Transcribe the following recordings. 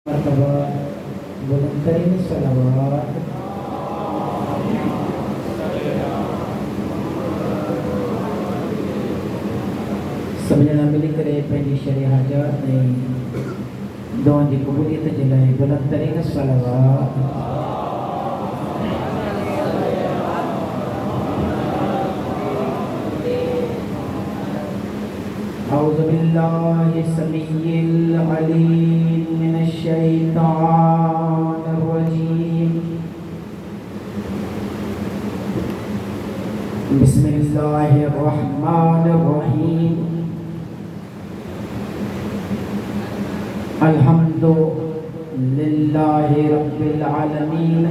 मर्तबा बुलंद करें सलावत। सब जना मिली करे पंहिंजी शरीय हाजत ऐं दुआउनि जी क़बूलियत जे लाइ बुलंद करें सलावत। औज़ु बिल्लाहि समीइल अलीम मिनश शैतानिर रजीम। बिस्मिल्लाहिर रहमानिर रहीम। अल्हम्दुलिल्लाहि रब्बिल आलमीन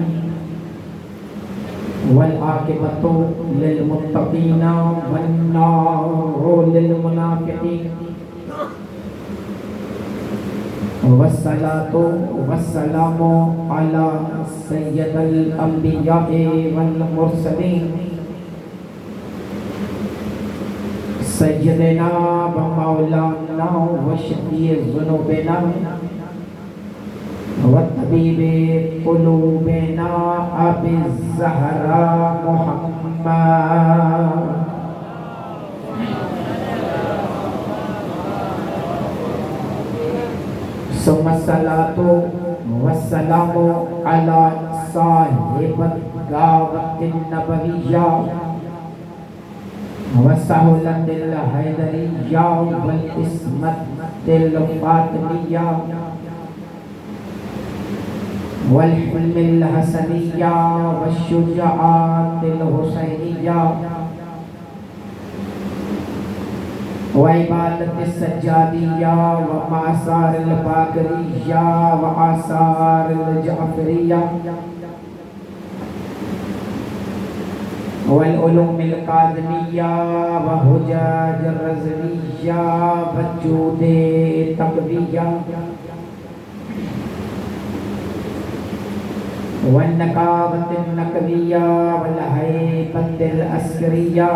वल आक़िबतु लिल मुत्तक़ीन वन्नारु लिल मुनाफ़िक़ीन। वस्सलातु वस्सलामु अला सय्यदिल अंबिया'i वल मुरसलीन सय्यदिना व मौलाना व शफ़ी'i ज़ुनूबिना व तबीबे क़ुलूबिना अबी ज़हरा मुहम्मद। सुम्मस्सलातु वस्सलामु अला साहिबिल दावतिन नबविय्या व सहूलतिल हैदरिय्या वल इस्मतिल फातिमिय्या वल हिल्मिल हसनिय्या वश्शुजाअतिल हुसैनिय्या व इबादतिस सज्जादिय्या व मासारिल बाकरिय्या व आसारिल जाफरिय्या वल उलूमिल काज़िमिय्या व हुजाजिर रज़विय्या व जूदे तक़विय्या वन नकाबतिन नकविय्या वल हैबतिल अस्करिय्या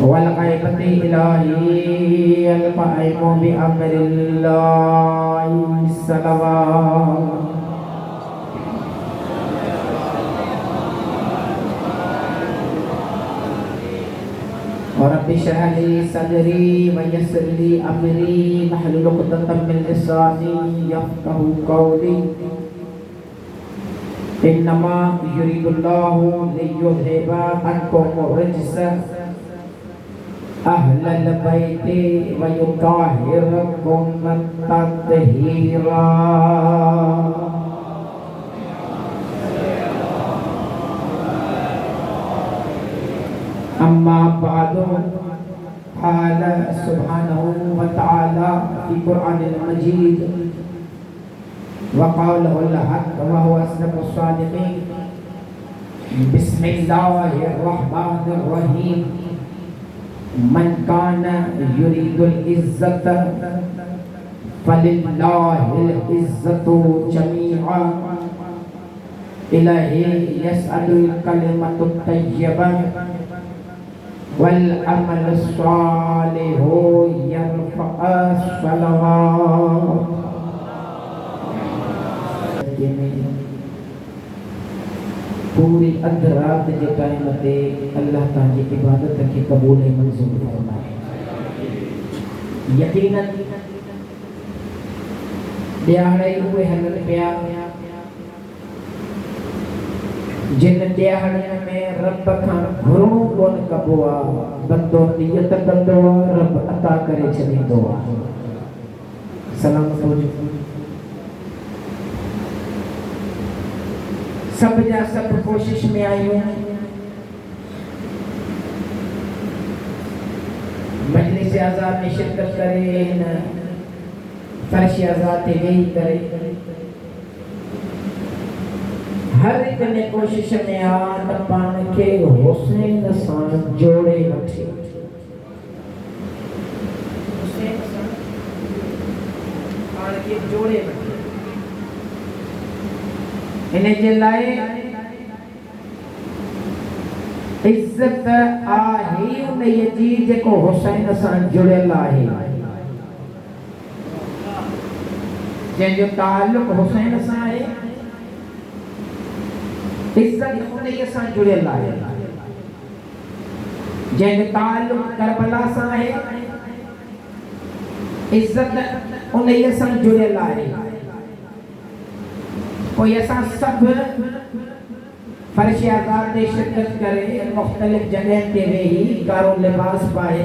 वल ग़ैबति इलाहिय्यल क़ाइमु बि अम्रिल्लाहि सलवात। रब्बि इश्रह ली सदरी व यस्सिर ली अमरी वहलुल उक़दतम मिन लिसानी यफ़क़हू क़ौली। इन्नमा युरीदुल्लाहु लियुज़हिबा अन्कुम रिज्स अहलल बैति व युत्तहिरकुम तत्हीरा। अम्मा बअदु क़ाल सुब्हानहु व तआला फ़ी क़ुरआनिल मजीद व क़ौलुहुल हक़ व हुवा अस्दक़ुस सादिक़ीन। बिस्मिल्लाहिर रहमानिर रहीम। मन काना युरीदुल इज़्ज़त फलिल्लाहिल इज़्ज़तु जमीआ इलैहि यसअदुल कलिमतुत तय्यबा वल अमलुस सालिहु यरफ़अस सलवात। पूरी अध रात जे टाइम ते अल्लाह ताला जी इबादत के कबूल ऐं मंज़ूर फरमाए। यकीनन ॾियारे उहे हलनि पिया जिन ॾियारनि में रब खां घुरणो कोन कबो आहे, बंदो नियत कंदो आहे, रब अता करे छॾींदो आहे। सलामत हुजे। सब जा सब कोशिश में आयूं मजलिस आज़ाद में शिरकत करे न फर्श आज़ाद ते वेही करे हर एक ने कोशिश में आ त पाण खे हुसैन सां जोड़े वठे। हुसैन सां पाण खे जोड़े वठे। इन जे लाइ इज्जत आहे उन्हीअ जी जेको हुसैन सां जुड़ियल आहे। जंहिंजो ताल्लुक हुसैन सां आहे, इज़्ज़त उन्हीअ सां जुड़ियल आहे। जंहिंजो ताल्लुक करबला सां आहे, इज़्ज़त उन्हीअ सां जुड़ियल आहे। कोई असां सभु फर्श आज़ाद ते शिरकत करे मुख़्तलिफ़ जगह ते वेही कारो लिबास पाए,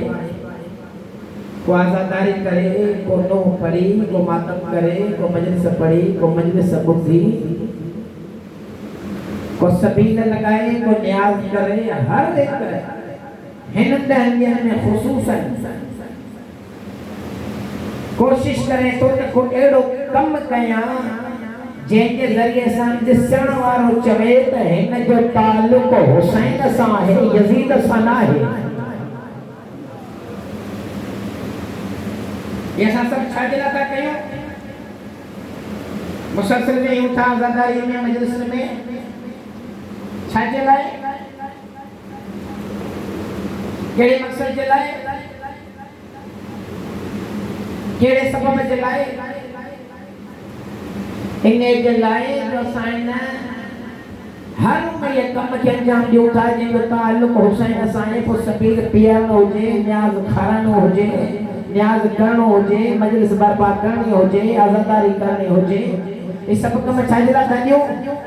को आज़ादारी करे, को नूह पढ़ी, को मातम करे, को मजलिस पढ़ी, को मजलिस ॿुधी, को सबील लगाए, को न्याज़ करे, हर हिक हिन ॾहनि में ख़ुसूसन कोशिश करे तो को अहिड़ो कमु कयां जंहिंजे ज़रिए सां ॾिसण वारो चवे त हिन जो ताल्लुक हुसैन सां आहे, यज़ीद सां न आहे। ये असां सभु छा जे लाइ था कयूं? मुसलसल में यूं था आज़ादारी में मजलिस में छा जे लाइ? कहिड़े मक़सद जे लाइ? कहिड़े सबब जे लाइ? इन जे लाइ जो असां हर उहे कम खे अंजाम ॾियूं था जंहिंजो ताल्लुक हुसैन सां आहे। पोइ सबील पीअणो हुजे, न्याज़ खाराइणो हुजे, न्याज़ करणो हुजे, मजलिस बर्पा करणी हुजे, आज़ादारी करणी हुजे, ये सब कम छा जे लाइ था ॾियूं?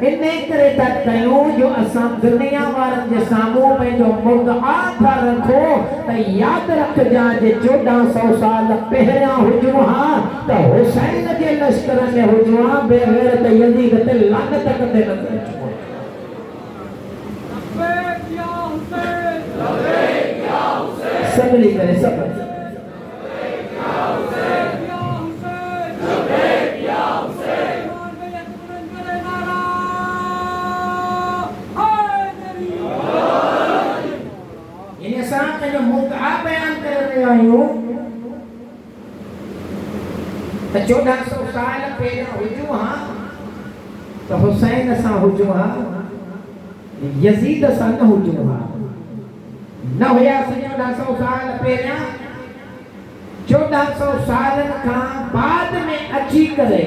इन करे था कयूं जो असां दुनिया वारनि जे साम्हूं पंहिंजो मुद्दा था रखो त यादि रखजां जे 1400 साल पहिरियां हुजूं हा त हुसैन जे लश्कर में हुजूं हा, बेग़ैरत यज़ीद ते लानत कंदे नज़र अचूं। सब मिली करे सब जो मुद्दा बयान कर रहे आहियूं त 1400 साल पहिरियों हुजूं हा त हुसैन सां हुजूं हा, यज़ीद सां न हुजूं हा। न हुयासीं 1400 साल पहिरियां, 1400 सालनि खां बाद में अची करे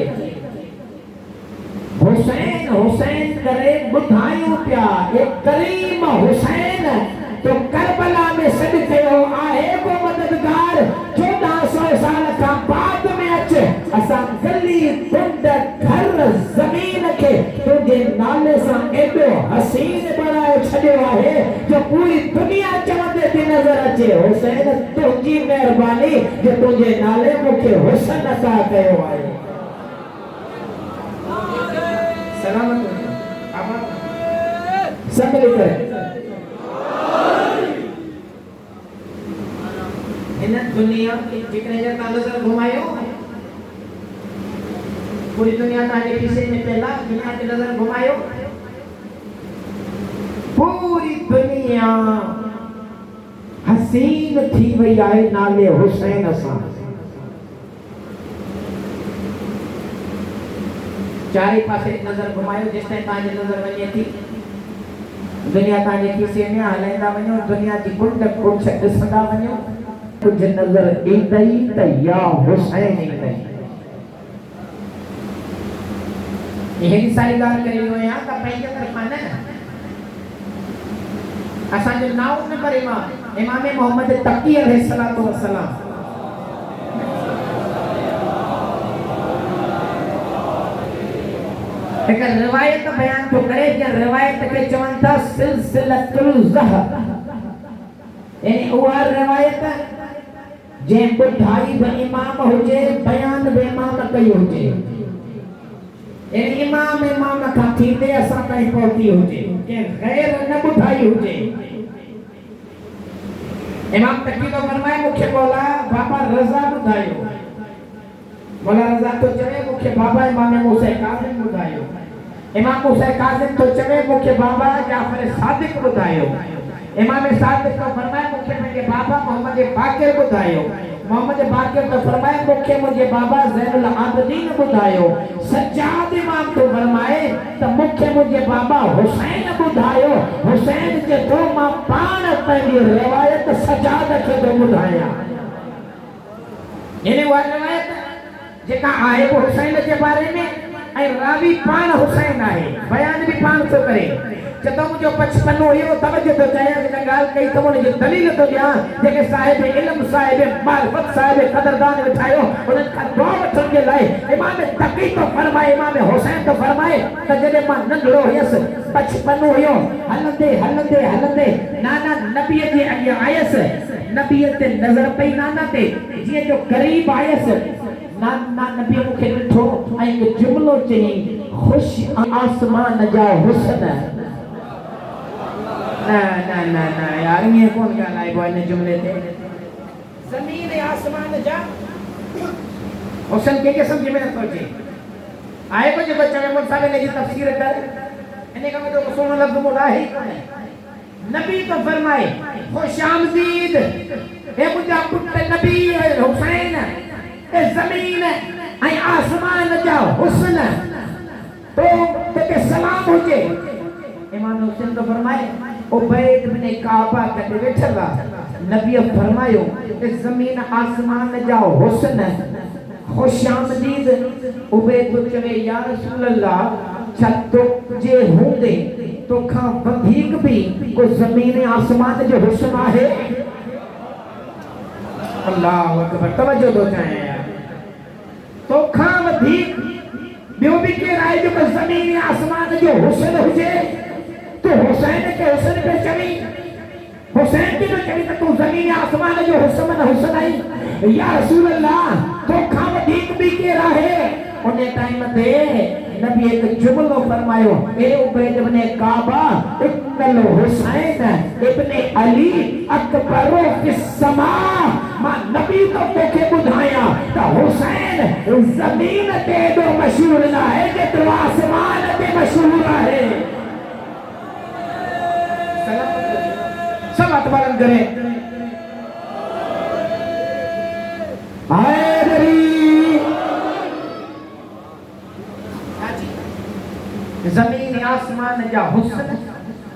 हुसैन हुसैन करे ॿुधायूं पिया। ये करीम हुसैन तो करबला में सॾ कयो आहे को मददगार। 1400 साल खां बाद में अचे असां गली कुंड घर ज़मीन खे तुंहिंजे नाले सां एॾो हसीन बणाए छॾियो आहे जो पूरी दुनिया चवंदे थी नज़र अचे हुसैन तुंहिंजी महिरबानी जो तुंहिंजे नाले मूंखे हुसन अता कयो आहे। सलामत सब लिखे इन दुनिया जितने जगह नजर घुमायो, पूरी दुनिया ताजे किसे में पहला दुनिया की नजर घुमायो, पूरी दुनिया हसीन थी वही आहे नाले हुसैन सां। चारे पासे नजर घुमायो जेसिताईं ताजे नजर वञे थी दुनिया ताजे किसे में हलाईंदा वञो, दुनिया जी कुंड कुछ ॾिसंदा वञो, कुछ नजर ईंदई त या हुसैन ईंदई। यही सारी ॻाल्हि करे रहियो आहियां त पंहिंजे तरफ़ां न, असांजो 9 नंबर इमाम मोहम्मद तक़ी अलैहिस्सलातु वस्सलाम एक रिवायत बयान तो करे कि रिवायत के चवनि था सिलसिलतुल ज़हब, यानी उहा रिवायत जे ॿुधाई बि इमाम हुजे, बयान बि इमाम कई हुजे, यानी इमाम खां थींदे असां ताईं पहुती हुजे, के गैर न ॿुधाई हुजे। इमाम तक़ी तो फरमाए मूंखे मौला बाबा रज़ा ॿुधायो, मौला रज़ा तो चवे मूंखे बाबा इमाम मूसा काज़िम ॿुधायो, इमाम मूसा काज़िम तो चवे मूंखे बाबा जाफ़र सादिक ॿुधायो, इमाम सादिक तो फरमाए मूंखे मुंहिंजे बाबा मोहम्मद बाक़िर ॿुधायो, मोहम्मद बाक़िर तो फरमाए मूंखे मुंहिंजे बाबा ज़ैनुल आबिदीन ॿुधायो, सज्जाद इमाम तो फरमाए त मूंखे मुंहिंजे बाबा हुसैन ॿुधायो, हुसैन जे तो मां पाण पंहिंजी रिवायत सज्जाद खे थो ॿुधायां। यानी उहा रिवायत जेका आहे वो हुसैन जे बारे में ऐं रावी पान हुसैन आहे, बयान भी पान थो करे। जदों मुझो बचपनो हुयो तवजो तो चाहिए कि गाल कई तो मुझे दलील तो दिया जेके साहिब इल्म साहिब मारिफत साहिब कदरदान बिठायो उन का दुआ वठण के लाए इमाम तकी तो फरमाए, इमाम हुसैन तो फरमाए त जदे मां नंढड़ो हुयस बचपनो हुयो हलंदे हलंदे हलंदे नाना नबी जे अॻियां आयस, नबी ते नजर पई नाना ते, जीअं जो करीब आयस नाना नबी मुखे ॾिठो ऐं हिकु जुमिलो चई खुश आसमान जा हुस्न। ना ना ना ना यार ये कौन ॻाल्हाए पियो हिन जुमिले ते? ज़मीन ऐं आसमान जा हुस्न कंहिंखे सम्झ में नथो अचे। आहे कुझु बच्चा में मुंसां हिन जी तफ़सीर कर, इन खां वॾो सुहिणो लफ़्ज़ मूं आहे ई कोन्हे। नबी तो फरमाए खुश आमदीद हे मुंहिंजा पुट नबी हुसैन, ज़मीन ऐं आसमान जा हुस्न तो ते सलाम हुजे। इमाम हुसैन तो फरमाए उबैद बिन काबा कटे वेठला, नबी फरमायो ज़मीन आसमान जा हुस्न खुश आमदीद। उबैद तो चवे या रसूल अल्लाह छा तुझे हूंदे तोखां वधीक भी को ज़मीन आसमान जो हुस्न आहे? अल्लाह अकबर, तवज्जो तो चाहिए तोखां वधीक ॿियो बि केरु आहे जेको ज़मीन आसमान जो हुस्न हुजे? तो हुसैन के हुस्न पे चवी, हुसैन के जो चवी त तू ज़मीन आसमान जो हुस्न आई या रसूल अल्लाह तोखां वधीक भी केरु आहे? उन टाइम ते नबी एक जुमलो फरमायो ए उबैद बिन काबा इन्नल हुसैन इब्न अली अकबर फिस समा। मां नबी तो तोखे ॿुधाया त हुसैन ज़मीन ते एॾो मशहूर न आहे जेतिरो आसमान ते मशहूर आहे। सब हाथ बुलंद करें। ज़मीन आसमान जा हुस्न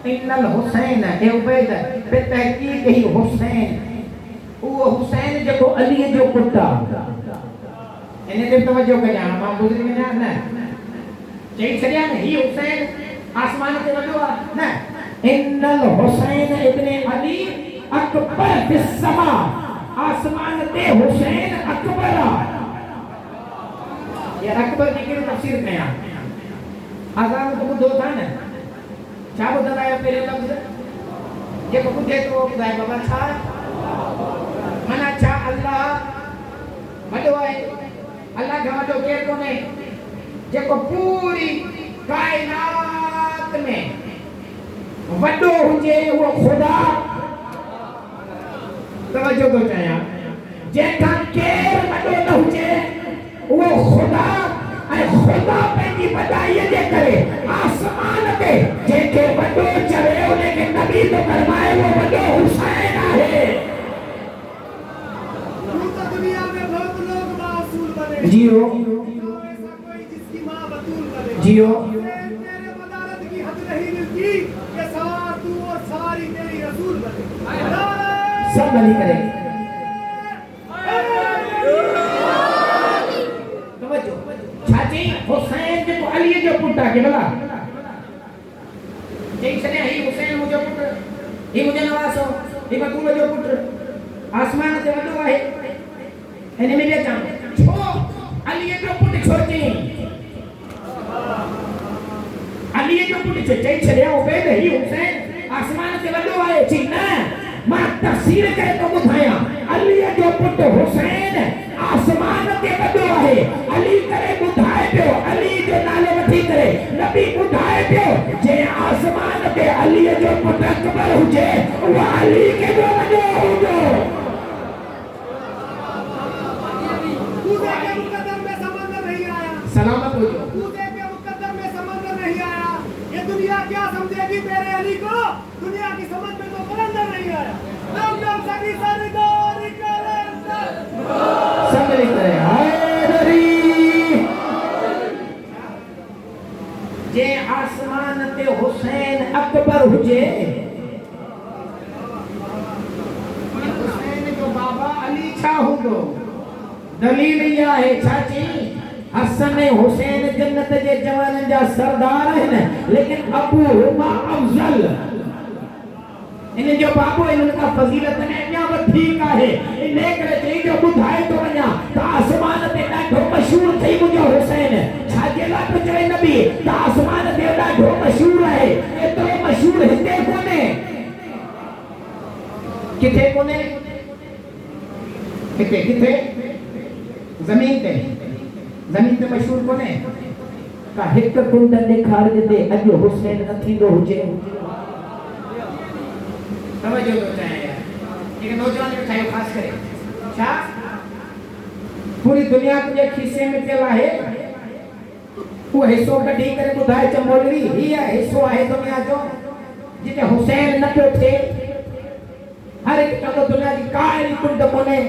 इन्नल हुसैन ए उबैद पे तहकीक ही हुसैन वो हुसैन जेको अली जो पुट आहे। इन ते तवज्जो कया मां बुज़ुर्ग न चई छड़िया न ही हुसैन आसमान ते वॾो आहे न। इन्नल हुसैन इब्न अली अकबर फिस समा, आसमान ते हुसैन अकबर आहे। ये अकबर की कहिड़ी तफ़सीर कया? आज़ाद तो ॿुधो था न, छा ॿुधंदा आहियो पहिरियों लफ़्ज़ जेको ॿुधे तो ॿुधाए बाबा छा माना छा? अल्लाह वॾो आहे, अल्लाह खां वॾो केरु कोन्हे। जेको पूरी काइनात में वॾो हुजे उहो ख़ुदा। तवज्जो तो चाहियां, जंहिंखां केरु वॾो न हुजे उहो ख़ुदा। ऐं ख़ुदा पंहिंजी वॾाईअ जे करे आसमान ते जंहिंखे वॾो चवे उनखे नबी तो फरमाए वो वॾो हुसैन आहे। दुनिया में बहुत लोग मासूम बने जियो ऐसा कोई जिसकी मां बतूल बने जियो। तेरे मदारत की हद नहीं मिलती कि सवार तू और सारी तेरी रसूल बने। सब गली करेंगे। छाची हुसैन जो अली जो पुट आहे भला चई छॾिया ही हुसैन मुंहिंजो पुट, ही मुंहिंजो नवासो, ही बतूल जो पुट आसमान ते वॾो आहे। हिन में बि चवां छो अली जो पुट छो चई? अली जो पुट छो चई छॾिया उबैद ही हुसैन आसमान ते वॾो आहे? चई न मां तफ़सीर करे तो ॿुधायां अली जो पुट हुसैन आसमान ते वॾो आहे। अली करे ॿुधाए पियो, अली जो नालो वठी करे नबी ॿुधाए पियो जे आसमान ते अली जो पुट अकबर हुजे उहो अली के जो वॾो हूंदो। कूदे के मुकद्दर में समंदर नहीं आया, सलामत हो जाओ। कूदे के मुकद्दर में समंदर नहीं आया, ये दुनिया क्या समझेगी मेरे अली को? दुनिया की समझ में तो समंदर नहीं आया। लोग सभी सरदारी करें सब लिखते हैं हैदरी जे आसमान ते हुसैन अकबर हुजे हुसैन जो बाबा अली छा हूंदो? दलील इहा आहे छा चई हसन हुसैन जन्नत जे जवाननि जा सरदार आहिनि लेकिन अबू हुमा अफजल इन जो बाबू इन्हनि खां फज़ीलत में अञा वधीक आहे इन करे चई जो ॿुधाए थो वञा त आसमान ते ॾाढो मशहूर थई मुंहिंजो हुसैन छाजे लाइ पियो चवे नबी त आसमान ते ॾाढो मशहूर आहे एतिरो मशहूर हिते कोन्हे किथे कोन्हे किथे किथे ज़मीन ते मशहूर कोन्हे का हिकु कुंड ॾेखार जिते अॼु हुसैन न थींदो हुजे समझो तो चाहे यार एक नौजवान के चाहे खास करे क्या पूरी दुनिया तुझे खिस्से में चला है वो हिस्सों कटी करे बुधाए चमोलवी ही है हिस्सों आहे दुनिया जो जिते हुसैन न पियो थे हर एक तो दुनिया की कायरी कुंड कोने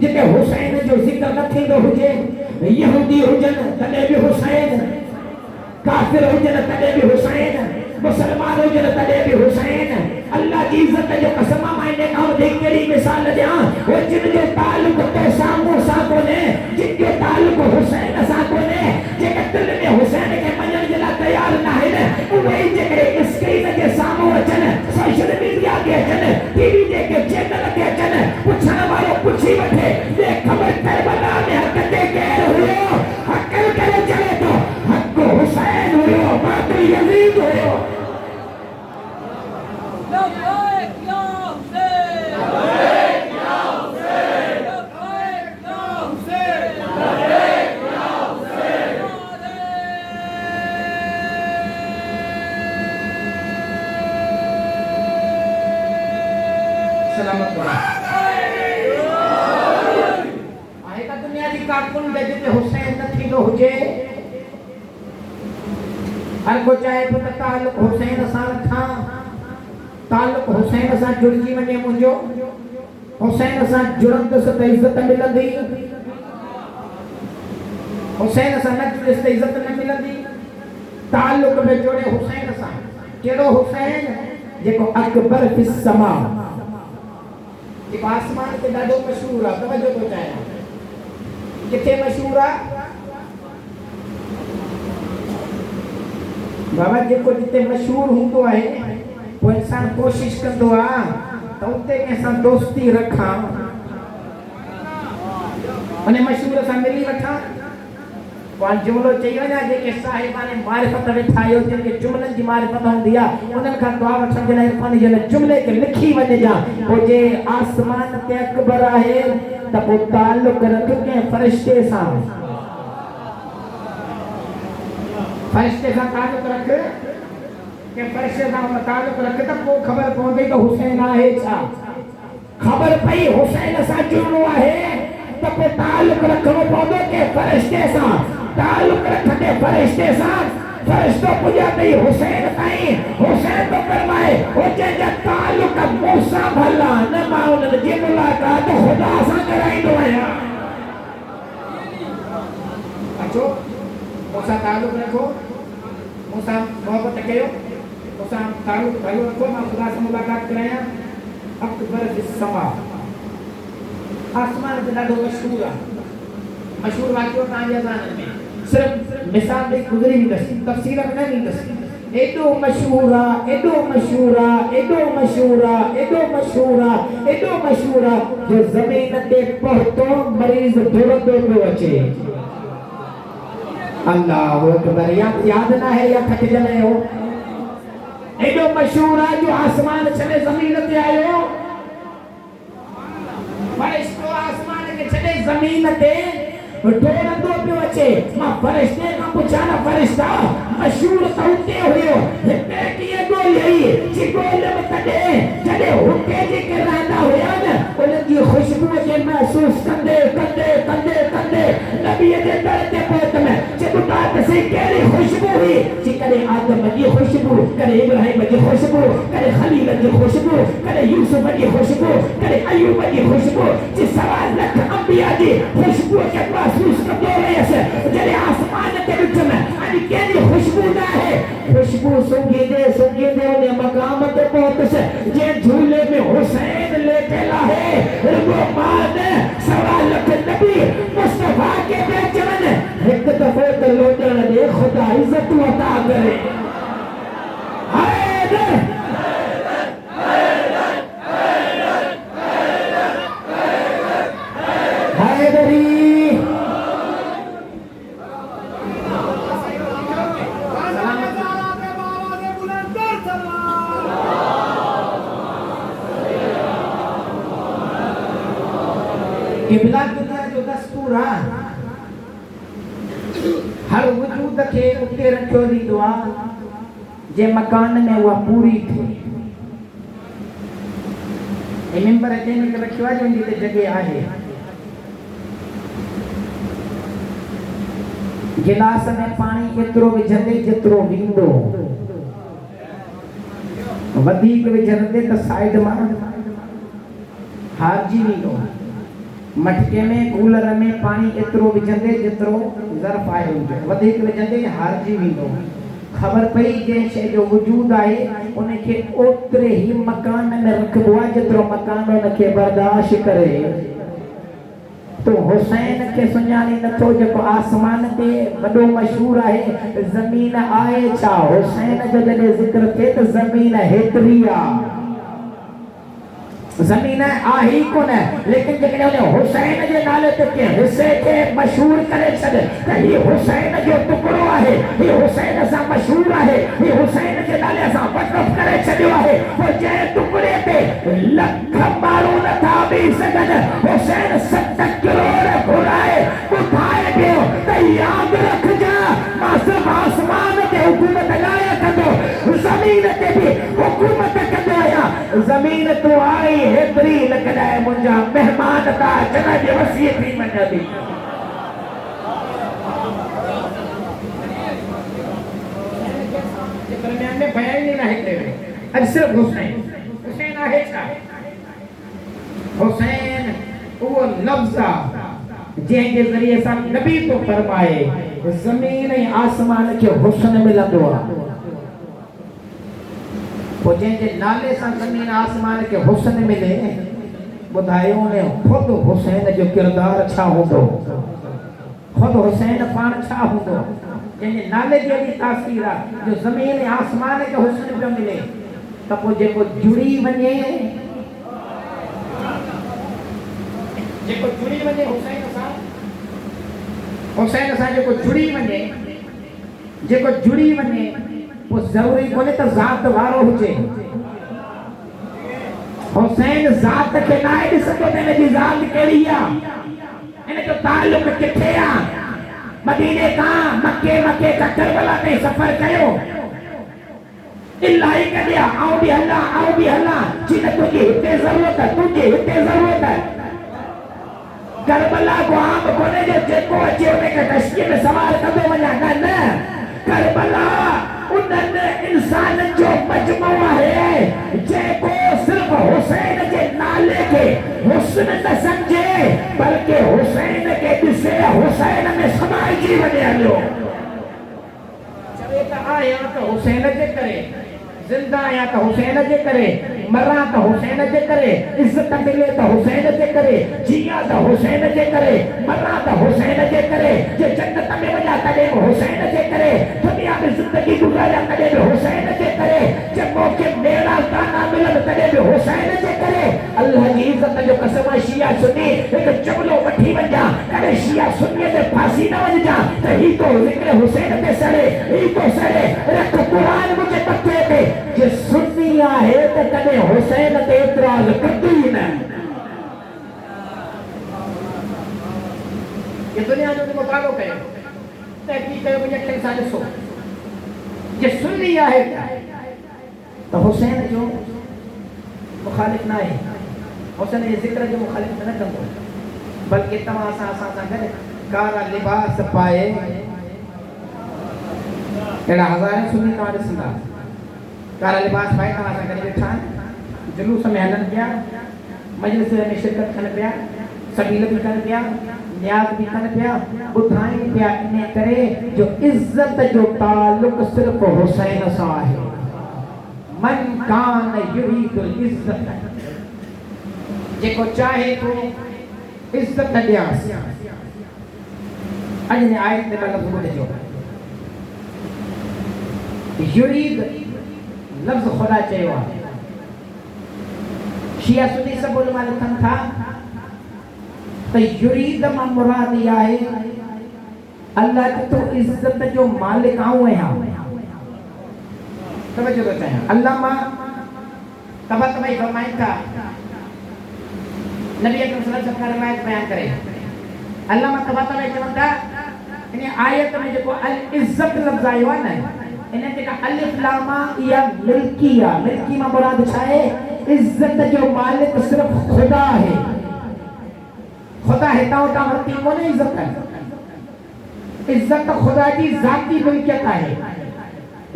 जिते हुसैन जो जिक्र न थींदो हुजे यहूदी हुजन तॾहिं बि हुसैन काफिर हुजन तॾहिं बि हुसैन मुसलमान हुजन तॾहिं बि हुसैन अल्लाह की इज्जत जो कसम मायने का देख के मिसाल दिया वो जिन जो ताल्लुक तो सामू सा कोने जिन जो ताल्लुक हुसैन सा कोने जे दिल में हुसैन के मञण जे लाइ तैयार न है उहे जे स्क्रीन के सामू अचन सोशल मीडिया के अचन टीवी के चैनल के अचन पुछण वालो पुछी वठे ये खबर करबला में हक ते केर हुयो हकल करे चले तो हक हुसैन हुयो बाकी यजीद हुयो हर को चाहे तो ताल्लुक हुसैन सां रखा ताल्लुक हुसैन सां जुड़जी वञे मुंहिंजो हुसैन सां जुड़ंदुसि त इज़त मिलंदी हुसैन सां न जुड़ियसि त इज़त न मिलंदी ताल्लुक में जोड़े हुसैन सां कहिड़ो हुसैन जेको अकबर फिस समा जेको आसमान ते ॾाढो मशहूर आहे तवजो थो चाहियां किथे मशहूर आहे बाबा जेको जिते मशहूर हूंदो आहे पोइ इंसान कोशिश कंदो आहे त उते कंहिंसां दोस्ती रखां अने मशहूर सां मिली वठां पोइ जुमिलो चई वञा जेके साहिबाने मारिफत वेठा आहियो जिनके जुमलनि जी मारिफत हूंदी आहे उन्हनि खां दुआ वठण जे लाइ इरफानी जे जुमिले खे लिखी वञिजां पोइ जे आसमान ते अकबर आहे त पोइ ताल्लुक रख कंहिं फ़रिश्ते सां फरिश्ते सां ताल्लुक रख के फरिश्ते सां ताल्लुक रख त पोइ ख़बर पवंदी त हुसैन आहे छा ख़बर पई हुसैन सां जुड़णो आहे त पोइ ताल्लुक रखणो पवंदो के फरिश्ते सां ताल्लुक रख के फरिश्ते सां फरिश्तो पुॼा अथई हुसैन ताईं हुसैन तो फरमाए हो जंहिंजा ताल्लुक मूंसां भला न मां उन्हनि जी मुलाक़ात ख़ुदा सां कराईंदो आहियां अचो मूंसां ताल्लुक रखो मूंसां मोहबत कयो मूंसां ताल्लुक भलो रखो मां ख़ुदा सां मुलाक़ात करायां अकबर फिस समा आसमान ते ॾाढो मशहूर आहे मशहूर वाक़ियो तव्हांजे ज़हन में सिर्फ़ मिसाल ॾेई गुज़री वेंदसि तफ़सील में न वेंदसि एॾो मशहूर आहे एॾो मशहूर आहे एॾो मशहूर आहे एॾो मशहूर आहे एॾो मशहूर आहे जो ज़मीन ते पहुतो मरीज़ डुरंदो पियो अचे अल्लाह अकबर याद ना है या थक जले हो एडो मशहूर है जो आसमान चले जमीन ते आयो फरिश्तो आसमान के चले जमीन ते डोरंदो पियो अचे मां फरिश्ते खां पुछा न फरिश्ता मशहूर त हुते हुयो हिते कीअं ॻोल्ही जी ॻोल्ह तॾे जॾे हुते जेके रहंदा हुया न उन्हनि जी ख़ुशबू खे महसूस कंदे कंदे कंदे कंदे नबीअ जे दर ते पहुतमि ॿुधा त सही कहिड़ी ख़ुशबू हुई जी कॾहिं आदम जी ख़ुशबू कॾहिं इब्राहिम जी ख़ुशबू कॾहिं खलील जी ख़ुशबू कॾहिं यूसुफ जी ख़ुशबू कॾहिं अयूब जी ख़ुशबू जी 1.25 लाख अंबिया जी ख़ुशबू खे महसूस कंदो रहियसि जॾहिं आसमान ते ॾिठमि अॼु कंहिंजी ख़ुशबू न आहे खुशबू सूंघींदे सूंघींदे उन मक़ाम ते पहुतसि जंहिं झूले में हुसैन लेटियल आहे रुॻो मां न 1.25 लाख नबी करे किबला दुनिया जो दस्तूर है हर वजूद के उते रखियो वींदो आहे जे मकान में उहा पूरी थी ए मेंबर जे में रखियो आहे जो ते जगह आहे गिलास में पानी एतिरो विझंदे जेतिरो वींदो वधीक विझंदे त साइड मां हारजी वींदो मटके में कूलर में पानी एतिरो विझंदे जेतिरो ज़र्फ़ आहे हुजे वधीक विझंदे हारजी वींदो ख़बर पई जंहिं शइ जो वजूद आहे उनखे ओतिरे ई मकान में रखिबो आहे जेतिरो मकान उनखे बर्दाश्त करे तो हुसैन के सुञाणी नथो जेको आसमान ते वॾो मशहूर आहे ज़मीन आहे छा हुसैन जो जॾहिं ज़िक्र थिए त ज़मीन हेतिरी आहे ज़मीन आहे कोन लेकिन जेकॾहिं हुसैन जे नाले ते के हिस्से खे मशहूर करे छॾ त ही हुसैन जो टुकड़ो आहे ही हुसैन सां मशहूर आहे ही हुसैन जे नाले सां वक़फ़ करे छॾियो आहे पोइ जंहिं टुकड़े ते लख माण्हू नथा बीह सघनि हुसैन 7 करोड़ घुराए ॿुधाए पियो त यादि रखजां मां सिर्फ़ आसमान ते हुकूमत लाइ कंदो ज़मीन ते बि हुकूमत कंदो आहियां ज़मीन तूं आई हेतिरी न कॾहिं मुंहिंजा महिमान था अचनि जी वसीअ थी वञंदी दरमियान में बयान ही ना हिकिड़े में अॼु सिर्फ़ु हुसैन आहे छा हुसैन उहो लफ़्ज़ आहे जंहिंजे ज़रिए सां नबी तो फरमाए ज़मीन ऐं आसमान खे हुस्न मिलंदो आहे पोइ जंहिंजे नाले सां ज़मीन आसमान खे हुस्न मिले ॿुधायो ने ख़ुदि हुसैन जो किरदार छा हूंदो ख़ुदि हुसैन पाण छा हूंदो जंहिंजे नाले जी एॾी तासीर आहे जो ज़मीन ऐं आसमान खे हुस्न पियो मिले त पोइ जेको जुड़ी वञे हुसैन सां जेको जुड़ी वञे वो जरूरी कोने तो जात वारो हुजे हुसैन जात के नाए ॾिसंदो त हिनजी ज़ात कहिड़ी आहे हिन जो ताल्लुक किथे आहे मदीने खां मके खां करबला में सफ़र कयो इलाही कढिया आऊं बि हलां जीअं तुंहिंजी हिते ज़रूरत आहे तुंहिंजी हिते ज़रूरत आहे करबला को आम कोने जो जेको अचे उनखे कश्ती में सवार कंदो वञा न करबला उन्हनि इंसान जो मजमूआ है जेको सिर्फ हुसैन के नाले के हुस्न न समझे बल्कि हुसैन के ॾिसे हुसैन में समाइजी वञे हलियो चवे त आया त हुसैन जे करे जिंदा आया त हुसैन जे करे मरा त हुसैन जे करे इज्जत मिले त हुसैन जे करे जिया त हुसैन जे करे मरा त हुसैन जे करे जे जन्नत में वञा तॾहिं बि हुसैन जे करे दुनिया में ज़िंदगी गुज़ारिया तॾहिं बि हुसैन जे करे जे मौक़े मेरा गाना मिलनि तॾहिं बि हुसैन जे करे अल्लाह जी इज्जत जो कसम शिया सुन्नी हिकु जुमिलो वठी वञा कॾहिं शिया सुन्नीअ ते फांसी न वञिजां त ही तो ज़िक्र हुसैन ते सड़े ही तो सड़े रख क़ुरान मुंहिंजे मथे ते जे सुन्नी आहे त कॾहिं हुसैन ते एतिराज़ कंदो ई न ये दुनिया जो मुतालो कयो तहक़ीक़ कयो मुंहिंजे अखियुनि सां ॾिसो जे सुन्नी आहे त हुसैन जो मुखालिफ़ न आहे हुसैन जे ज़िक्र जो मुखालिफ़ न कंदो बल्कि तव्हां असां सां गॾु कारा लिबास पाए अहिड़ा हज़ार सुन्नी तव्हां ॾिसंदा कारा लिबास पाए तव्हां सां गॾु वेठा आहिनि जुलूस में हलनि पिया मजलिस में शिरकत कनि पिया सबील भी कर पिया न्याज भी कर पिया ॿुधाइनि पिया इन करे जो इज्जत जो ताल्लुक सिर्फ़ हुसैन सां आहे मन कान युरीदुल इज्जत जेको चाहे तो इज्जत ॾियांसि अॼु ने आयत में लफ़्ज़ ॿुधिजो युरीद लफ्ज़ खुदा चयो आहे। शिया सुन्नी सब उलमा लिखनि था त युरीद मां मुराद इहा आहे अल्लाह की तो इज्जत जो मालिक आऊं आहियां। तवज्जो थो चाहियां। अल्लाह मां तबई फरमाइनि था नबी अकरम सल्लल्लाहु अलैहि वसल्लम का रिवायत बयान करे अल्लाह मां तबई चवनि था इन आयत में जेको अल इज्जत लफ़्ज़ आयो आहे न इन जेका अलिफ लाम इहा मिल्की आहे। मिल्की मां मुराद छा आहे? इज्जत जो मालिक सिर्फ खुदा है। खुदा हितां हुतां वरती कोन्हे इज्जत है। इज्जत खुदा जी ज़ाती मिल्कियत है।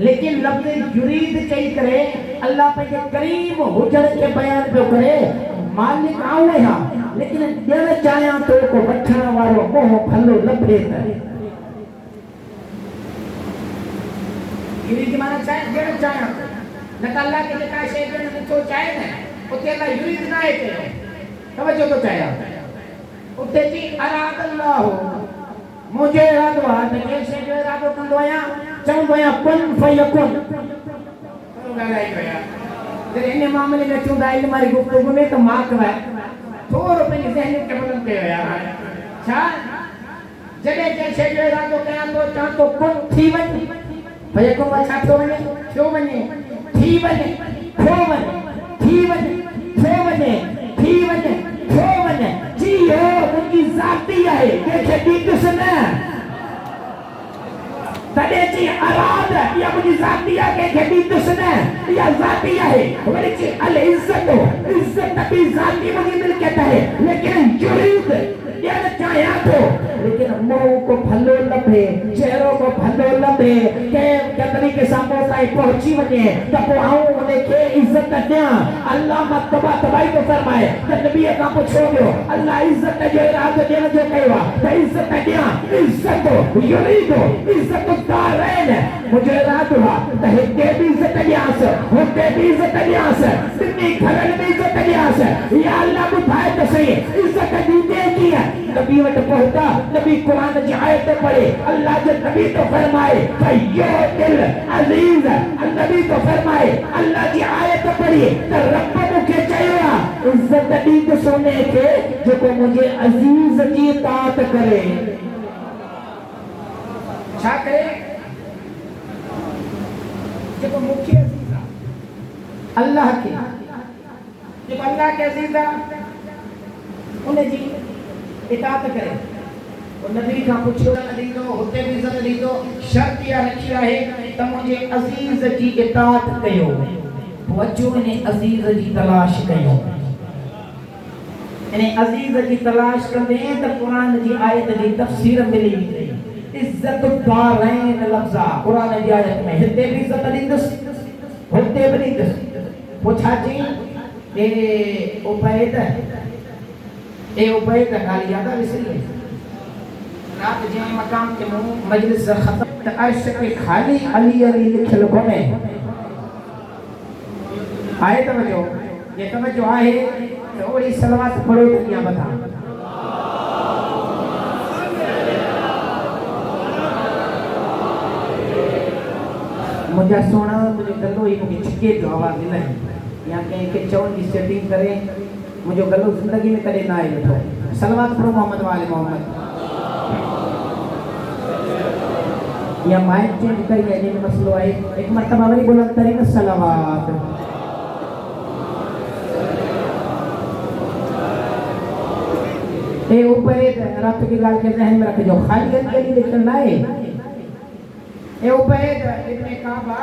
लेकिन लफ्ज़ युरीद चई करे अल्लाह पंहिंजे करीम हुजण खे बयान पियो करे मालिक आऊं आहियां लेकिन ॾियण चाहियां थो को वठण वारो मोह भलो लभे त। युरीद माना चाहे ॾियण चाहियां थो न त अल्लाह खे जेका शइ ॾियण नथो चाहे न उते अल्लाह युरीद न आहे चयो। तवज्जो थो चाहियां। उते जी अराद अल्लाह मुंहिंजो इरादो आहे त कंहिं शइ जो इरादो कंदो आहियां चवंदो आहियां कुन फयकुन। ॻाल्हाई पिया जॾहिं इन मामले में चवंदा इल्म वारी गुफ़्तगू में त मां थोरो पंहिंजी ज़हनियत खे बुलंद कयो आहे। छा जॾहिं कंहिं शइ जो इरादो कयां थो चवां थो कुन थी वञे फयकुन छा थियो वञे थियो वञे थी वञे थियो वञे थी वञे थियो वञे थी वञे थियो वञे जी हो मुंहिंजी ज़ाती आहे कंहिंखे ॾींदुसि न। तॾहिं जी अराद इहा मुंहिंजी ज़ाती आहे कंहिंखे ॾींदुसि न इहा ज़ाती आहे। वरी चई अल इज़्ज़त इज़्ज़त बि ज़ाती मुंहिंजी मिल्कियत आहे लेकिन युरीद ॾियण चाहियां थो लेकिन मुंहुं को भलो लभे चेहरो को भलो लभे कंहिं तरीक़े सां मूं ताईं पहुची वञे त पोइ आऊं उनखे इज़त ॾियां। अल्लाह मां तबाही थो फरमाए त नबीअ खां पुछियो वियो अल्लाह इज़त जो इरादो ॾियण जो कयो आहे त इज़त ॾियां। इज़त युरीद इज़त दारैन मुंहिंजो इरादो आहे त हिते बि इज़त ॾियांसि हुते बि इज़त ॾियांसि ॿिन्ही घरनि में इज़त ॾियांसि। या अल्लाह ॿुधाए त सही इज़त ॾींदे कीअं? नबी वटि पहुता नबी कुरान जी आयत पढ़े अल्लाह जो नबी तो फरमाए यो दिल अजीज नबी तो फरमाए अल्लाह जी आयत पढ़ी त रब मूंखे चयो आहे इज़त ॾींदुसि सोने खे जेको मुंहिंजे अजीज जी इताअत करे। छा करे? जेको मूंखे अजीज आहे अल्लाह खे जेको अल्लाह के अजीज आहे उनजी इताअत करे। और नबी खां पुछियो ॾींदो हुते बि इज़त ॾींदो शर्त इहा रखी आहे त मुंहिंजे अज़ीज़ जी इताअत कयो। वचो इन अज़ीज़ जी तलाश कयो। इन अज़ीज़ जी तलाश कंदे त क़ुरान जी आयत जी तफ़सीर मिली वेंदी। इज़त दारैन लफ़्ज़ आहे क़ुरान जी आयत में हिते बि इज़त ॾींदुसि हुते बि ॾींदुसि। पोइ छा चई ए उबैद ए उबैद ॻाल्हि यादि आहे विसरी वई राति जंहिं मक़ाम ते मूं मजलिस ख़त्म त अर्श ते ख़ाली अली अली लिखियलु कोन्हे आहे। तवजो ये तवजो आहे त ओड़ी सलवात पढ़ो त कीअं बता मुंहिंजा सोना तुंहिंजो गलो ई मूंखे छिके जो आवाज़ ॾिनई या कंहिंखे चवण जी सेटिंग करे मुझे गलो जिंदगी में कदे ना आए बैठो। सलवात पढ़ो मोहम्मद वाले मोहम्मद। या माइक चेंज करिए इन मसलो है एक मर्तबा वरी बुलंद तरीन सलवात। ए ऊपर रात की गाल के जहन में रखियो खाली गली लिखना है। ए ऊपर इब्ने काबा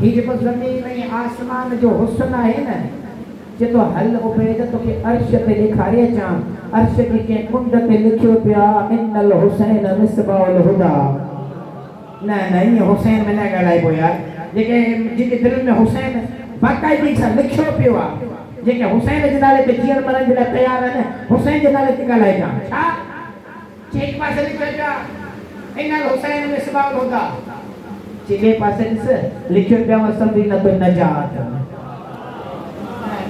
ही जो ज़मीन में आसमान जो हुस्न है ना जे तो हल उबैद तो के अर्श पे लिखारे चा अर्श की के कुंड पे लिखियो पिया इन्नल हुसैन मिसबाउल हुदा। न नहीं हुसैन में न ॻाल्हाए पो यार जेके दिल में हुसैन बाक़ाइदगी सां लिखियो पियो आहे जेके हुसैन जे नाले पे जीअण मरण जे लाइ तयार आहिनि हुसैन जे नाले ते ॻाल्हाए चा छा चेक पासे लिखियो पिया इन्नल हुसैन मिसबाउल हुदा। ॿिए पासे ॾिस लिखियो पिया सभीन तो नजात।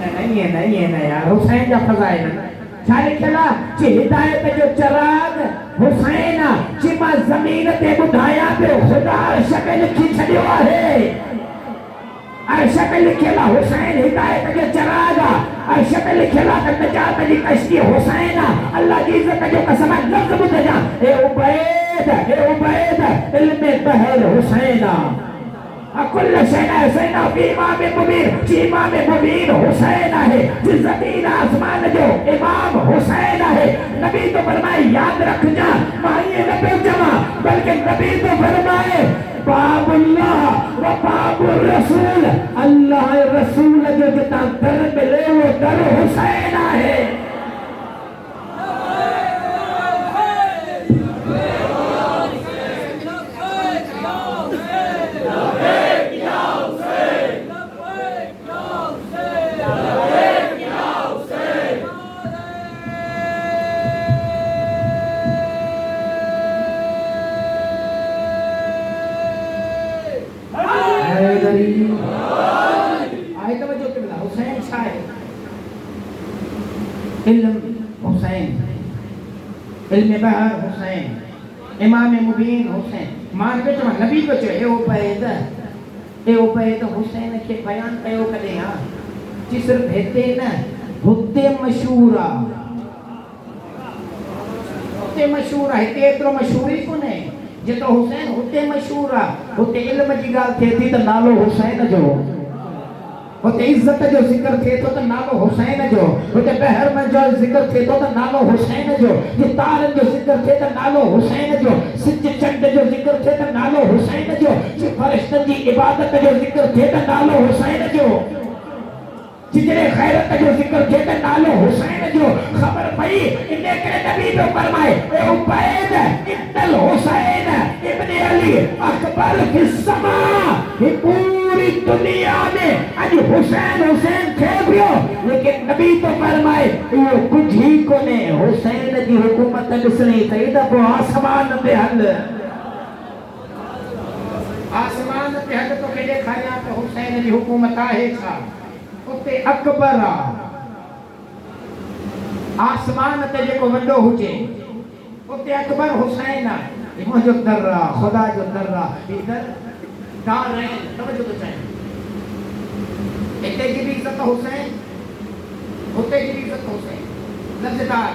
नहीं है ना यार हुसैन जा फज़ाइल छा लिखियल आहे कि हिदायत जो चराग हुसैन चिमा ज़मीन ते ॿुधायां पियो ख़ुदा अर्श पे लिखी छड़ियो है, अर्श पे लिखेला हुसैन हिदायत के चरागा, अर्श पे लिखेला त नजात जी कश्ती हुसैन, अल्लाह की इज्जत जो कसम लफ्ज बुझ जा, ए उबैद इल्म बहर हुसैन अकुल शैना सैना फी इमाम मुबीन, इमाम मुबीन हुसैन है, जमीन आसमान जो इमाम हुसैन है। नबी तो फरमाए याद रखना मानिए नबी जमा, बल्कि नबी तो फरमाए बाबुल्लाह व बाबुर रसूल, अल्लाह रसूल जो जितना दर मिले वो दर हुसैन है। हुसैन शाह इल्म हुसैन, इल्म बहर हुसैन, इमाम मुबीन हुसैन, मान के चमा नबी को चो ए उबैद हुसैन के बयान कयो कदे हां जी सिर्फ हेते न हुते मशहूर आ, हुते मशहूर है, हेते एतरो मशहूरी कोने जेतो हुसैन हुते मशहूर आ, हुते इल्म जी गाल थे थी त नालो हुसैन जो, होते इज्जत जो जिक्र थे तो नालो हुसैन जो, होते बहर में जो जिक्र थे तो नालो हुसैन जो, ये तारन जो जिक्र थे तो नालो हुसैन जो, सिज चंड जो जिक्र थे तो नालो हुसैन जो, ये फरिश्तन जी इबादत जो जिक्र थे तो नालो हुसैन जो, जितने खैरत जो जिक्र थे तो नालो हुसैन जो। खबर पई इन्हें के नबी तो फरमाए ए उबैद इब्न हुसैन इब्न अली अकबर फिस समा, ये पूरी दुनिया में आज हुसैन हुसैन थे पियो, लेकिन नबी तो फरमाए ये कुछ ही को ने हुसैन की हुकूमत ॾिसणी अथई त पोइ आसमान ते हल, आसमान ते हल तो के ॾेखारियां त हुसैन जी हुकूमत आहे छा, उते अकबर आ, आसमान ते जेको वॾो हुजे उते अकबर हुसैन आ, मुंहिंजो दर आ, खुदा जो दर आ, इधर दार रहे तवज्जो तो चाहिए, इते की भी इज्जत हुसैन, उते की भी इज्जत हुसैन, लफ्ज़दार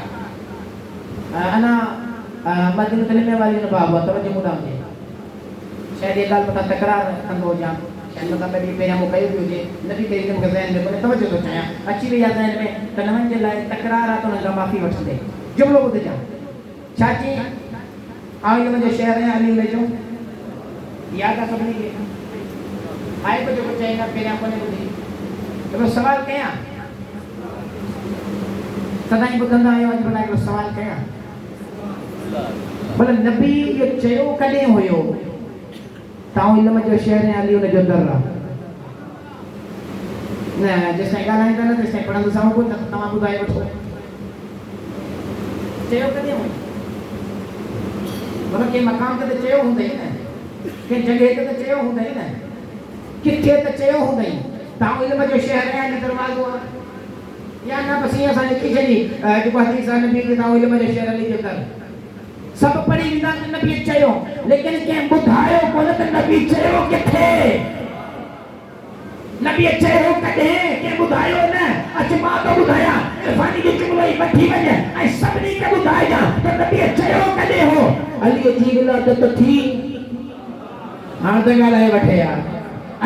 अना मदन कलमे वाली न बाबा तवज्जो मुदा में शायद ये गाल पता तकरार कंदो जा, शायद मतलब मैं पे हम कयो भी जे नबी करीम के ज़हन में कोने तवज्जो तो चाहिए, अच्छी भी याद ज़हन में त नवन जे लाइ तकरार आ तो न माफी वठंदे जुमलो ॿुध जा चाची आइल मुंहिंजो शहर है अली ले जो याद आ सभिनी खे आए को जो चएगा पहिरियां कोने ॿुधी तो सवाल कया सदाई ॿुधंदा आहियो, अॼु बनाए हिकिड़ो सवाल कया भला नबी इहो चयो कॾहिं हुयो ताऊं इल्म जो शहर है अली उनजो दर आ न, जेसिताईं ॻाल्हाईंदा न तेसिताईं पढ़ंदो साम्हूं कोन त तव्हां ॿुधाए वठो चयो कॾहिं हुयो, मतलब के मकाम ते चयो हूंदई न, के जगह ते चयो हूंदई न, किथे त चयो हूंदई ताऊं इल्म जो शहर है न दरवाज़ो आ, या न बस ईअं असां लिखी छॾी जेको हदीस आहे नबी के ताऊं इल्म जो शहर अली जो दर, सब पढ़ी वेंदा त नबी चयो, लेकिन कंहिं ॿुधायो कोन त नबी चयो किथे, नबी चयो कॾहिं कंहिं ॿुधायो न, अच मां तो ॿुधायां इरफानी जो जुमिलो ई वठी वञे ऐं सभिनी खे ॿुधाइजां त नबी चयो कॾहिं हो, अली जी विलादत थी, हाणे त ॻाल्हाए वठे यार,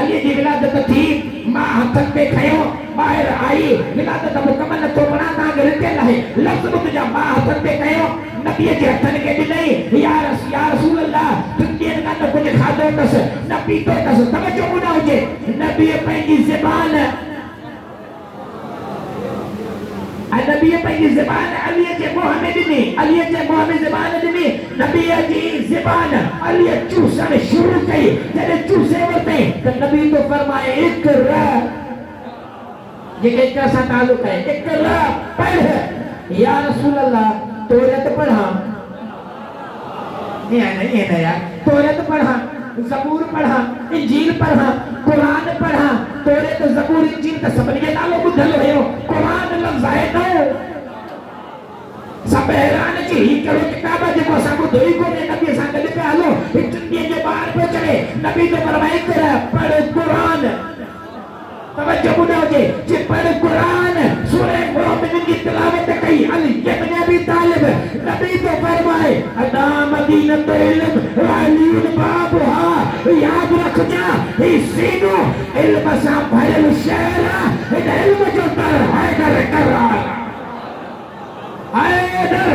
अली जी विलादत थी, मां हथनि पे खयो ॿाहिरि आई, विलादत मुकमल नथो बणा तव्हांखे रिथियल आहे, लफ़्ज़ ॿुधजा मां हथनि पे कयो, नबीअ जे हथनि खे ॾिनई या रसूल अल्लाह, टिनि ॾींहंनि खां कुझु खाधो अथसि न पीतो अथसि, तवज्जो न हुजे, नबीअ पंहिंजी ज़बान नबीअ पंहिंजी ज़बान अलीअ जे मुंहं में ॾिनी, अलीअ जे मुंहं में ज़बान ॾिनी, नबीअ जी ज़बान अलीअ चूसण शुरू कई, जॾहिं चूसे वरितई त नबी तो फरमाए इक़रा, जेके इक़रा सां ताल्लुक़ आहे, इक़रा पढ़ या रसूल अल्लाह, तौरात पढ़ा, ये नहीं है यार, तौरात पढ़ा, ज़बूर पढ़ा, इंजील पढ़ा, कुरान पढ़ा, तौरात ज़बूर इंजील का सभिनी खे नालो ॿुधल हुयो, कुरान लफ़्ज़ आहे न, सब हैरान जी ही कहिड़ो किताब आहे जेको असां ॿुधो ई कोन्हे, नबीअ सां गॾु पिया हलो, टिनि ॾींहंनि जे ॿार पियो चढ़े करे नबी तो फरमाई करे पढ़ कुरान तवज्जो बुढ़ा हो जे पढ़ कुरान सूरह मोमिन की तिलावत कई अली इब्न अबी तालिब नबी तो फरमाए अदा मदीनत इल्म वालियुल बाबुहा याद रख जा ई सीनो इल्म सा भरल शहर इल्म जो तर है कर हैदर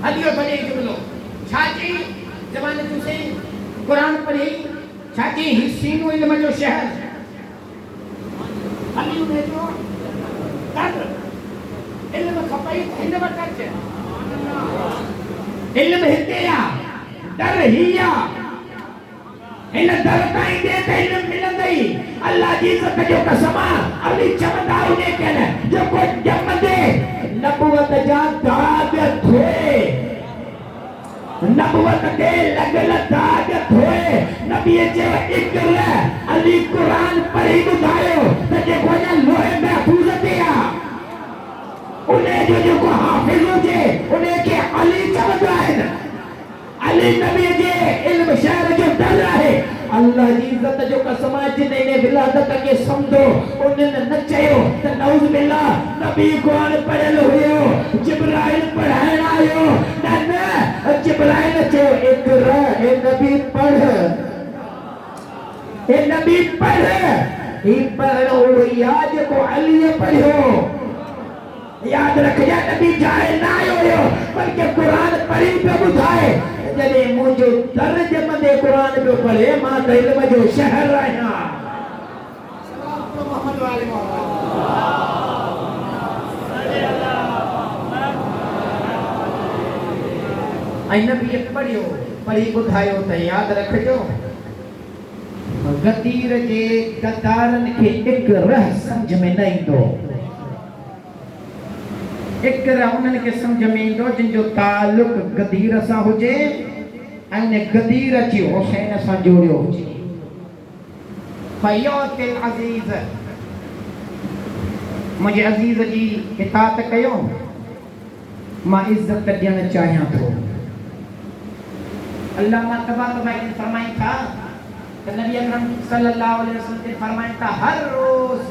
अदियो बने जुमलो छाची जमाने तुसे कुरान पढ़ी छाची हिस्सीनु इल्म जो शहर अली ने तो कर इल्म खपाई इल्म टच इल्म हितेया डर हिया इन दर ताई दे ते इल्म मिलंदई अल्लाह जी इज्जत जो कसम अली चमदा उने कहले जो को जम दे नबुवत जा दाग थे नबुवत दे लगल दाग थे नबी जे इकरा अली कुरान पढ़ी बुधायो त जे कोने लोहे महफूज दिया उन्हें जो को हाफिज जे उन्हें के अली चमदा है अली नबी जे इल्म शहर जो डर है अल्लाह जी इज्जत जो कसम जिने ने विलादत के समझो उन्हें न चयो त नऊज बिल्लाह नबी कुरान पढ़ल हुयो जिब्राइल पढ़ाए आयो न जिब्राइल चो इकरा ए नबी पढ़ ई पढ़ो याद को अली पढ़ो याद रख जा नबी जाए ना आयो बल्कि कुरान पढ़ी पे बुधाए जने मुझे तर्जम दे कुरान पे पढ़े मां इल्म जो शहर रहना मोहम्मद वाले आई नबी पढ़ियो पढ़ी बुधायो त याद रखजो गदीर जे गदारन के एक रह समझ में न ईंदो एक उन्हनि खे समझ में ईंदो जिन जो ताल्लुक गदीर सां हुजे ऐं उन गदीर अची हुसैन सां जोड़ियो हुजे फयोतिल अज़ीज़ मुंहिंजे अज़ीज़ जी इताअत कयो मां इज़्ज़त ॾियणु चाहियां थो अल्लाह तबारक फरमाई था त नबी अकरम सल्लल्लाहु अलैहि वसल्लम फरमाई था हर रोज़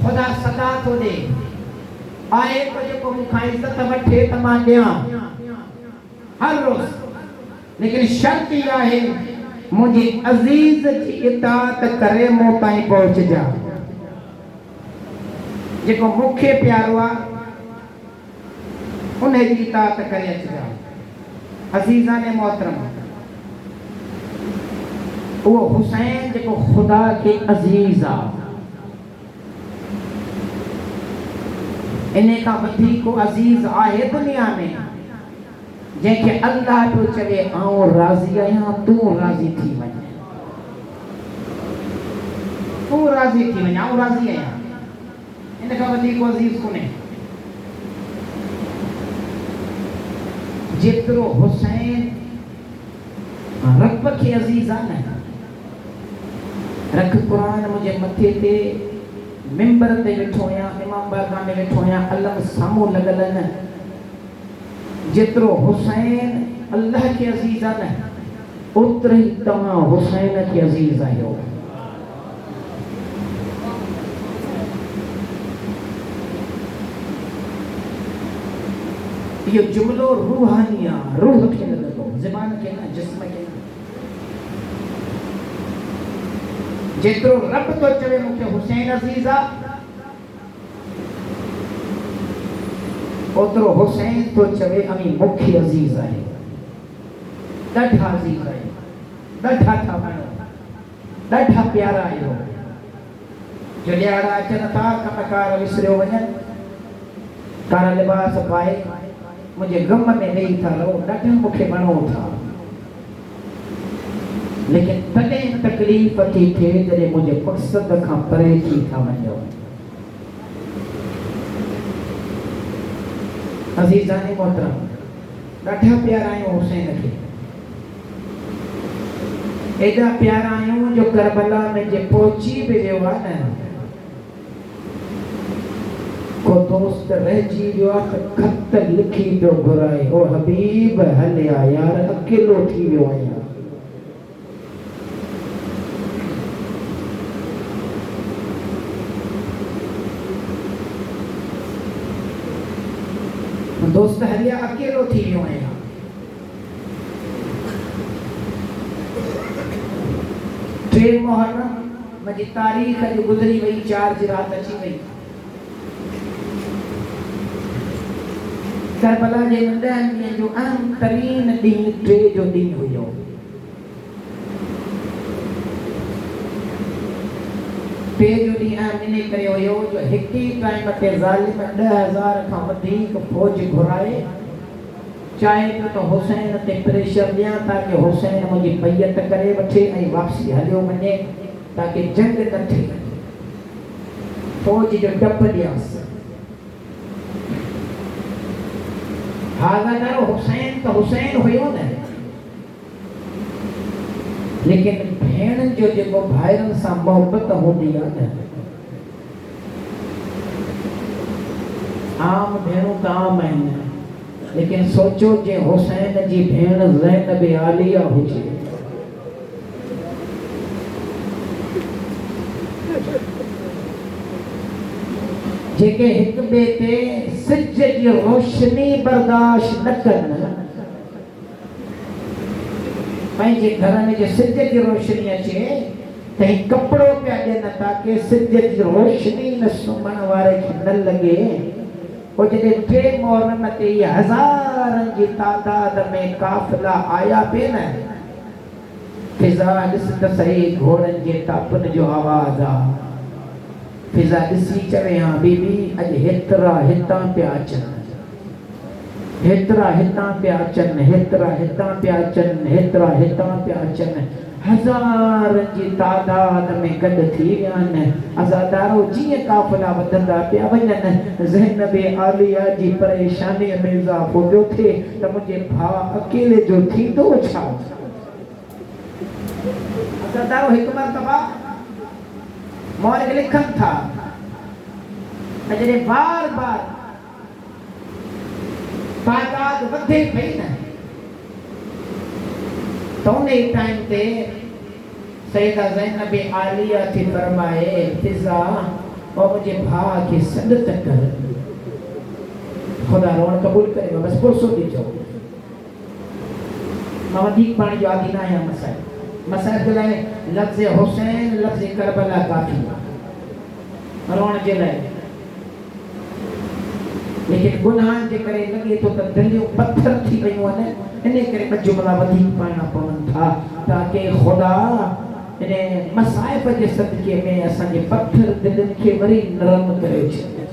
खुदा सदा थो ॾे आए को जो मुखा इज्जत वठे त मां ॾियां हर रोज़ लेकिन शर्त इहा है मुझे अजीज की इताअत करे मूं ताईं पहुंचजा जेको मूंखे प्यारो आहे उन जी इताअत करे अचजा अजीज़ान मोहतरम वो हुसैन जेको खुदा के अजीज आहे इन्हें का वधी को अजीज आहे दुनिया में जेके अल्लाह तो चवे आऊं राजी आहियां तू राजी थी वञ तू राजी थी वञ आऊं राजी आहियां इन का वधी को अजीज कोने जेतिरो हुसैन रब के अजीज आहे न रख कुरान मुझे मथे ते मिंबर ते वेठो या इमाम बारगाह में वेठो या अलम सामो लगल न जेतिरो हुसैन अल्लाह के अजीज आहे न ओतिरो ही तव्हां हुसैन के अजीज आहियो ये जुमलो रूहानिया रूह के लगो ज़बान के ना जिस्म के ना जेतिरो रब तो चवे मूंखे हुसैन अजीज आहे ओतिरो हुसैन तो चवे अमी मूंखे अजीज आहे ॾाढा अजीज आहे ॾाढा था वणो ॾाढा प्यारा आहियो जो ॾियारा अचनि था कमकार विसरियो वञनि कारा लिबास पाए मुझे गम में वेही था रहो ॾाढा मूंखे वणो था लेकिन तॾहिं तकलीफ़ थी थिए जॾहिं मुंहिंजे मक़सद खां परे थी था वञो अज़ीज़ान मोहतरम ॾाढा प्यारा आहियूं हुसैन खे एॾा प्यारा आहियूं जो करबला में जे पहुची बि वियो आहे न दोस्त रहिजी वियो आहे त खत लिखी पियो घुराए, ओ हबीब हलिया यार अकेलो थी वियो आहियां। दोस्त हलिया अकेलो थी वियो आहियां। टे मुहर्रम मुंहिंजी तारीख़ अॼु गुज़री वई, 4 जी रात अची वई। करबला जे 9 ॾींहं जो अहम तरीन ॾींहुं 3 जो ॾींहुं हुयो। टे जो ॾींहुं अहम इन करे हुयो जो हिक ई टाइम ते ज़ालिम 10,000 खां वधीक फौज घुराए चाहे पियो त हुसैन ते प्रेशर ॾियां ताकि हुसैन मुंहिंजी बैयत करे वठे ऐं वापसी हलियो वञे ताकि जंग न थिए। फौज जो डप ॾियांसि। हाज़ादारो हुसैन त हुसैन हुयो न, लेकिन भेण जो जेको भाइरनि सां मोहबत हूंदी आहे न, आम भेणूं त आम आहिनि, लेकिन सोचो जे हुसैन जी भेण ज़ैनब आलिया हुजे, जेके हिक ॿिए ते सिज जी रोशनी बर्दाश्त न कनि, पंहिंजे घर में जो सिज जी रोशनी अचे त ही कपिड़ो पिया ॾियनि ताकि सिज जी रोशनी न सुम्हण वारे खे न लॻे। पोइ जॾहिं 3 मुहर्रम ते हज़ारनि जी तादाद में काफ़िला आया पे न, फिज़ा ॾिस त सही घोड़नि जे टापनि जो आवाज़ आहे। फिज़ा ॾिसी चवे हा बीबी अॼु हेतिरा हितां पिया अचनि, हेतिरा हितां पिया अचनि, हेतिरा हितां पिया अचनि, हेतिरा हितां पिया अचनि, हज़ारनि जी तादाद में गॾु थी विया आहिनि। अज़ादारो जीअं काफ़िला वधंदा पिया वञनि, ज़ैनब आलिया जी परेशानीअ में इज़ाफ़ो पियो थिए त मुंहिंजे भाउ अकेले जो थींदो छा। अज़ादारो हिकु मरतबा मौलिक लिखनि था त जॾहिं बार बार तादाद वधे पई न, त उन टाइम ते सैयदा ज़ैनब आलिया थी फरमाए फिज़ा और मुझे भाउ खे सॾ त कर, खुदा रोण क़बूल करे बस पुरसो ॾिजो। मां वधीक पाणी जो आदी न आहियां। मसाइल जे लाइ लफ़्ज़ हुसैन लफ़्ज़ करबला काफ़ी आहे रोण जे लाइ, लेकिन गुनाहनि जे करे लॻे थो त दिलियूं पत्थर थी वयूं आहिनि, इन करे ॿ जुमला वधीक पाइणा पवनि था ताकि ख़ुदा इन मसाइब जे सदके में असांजे पत्थर दिलनि खे वरी नरम करे छॾे।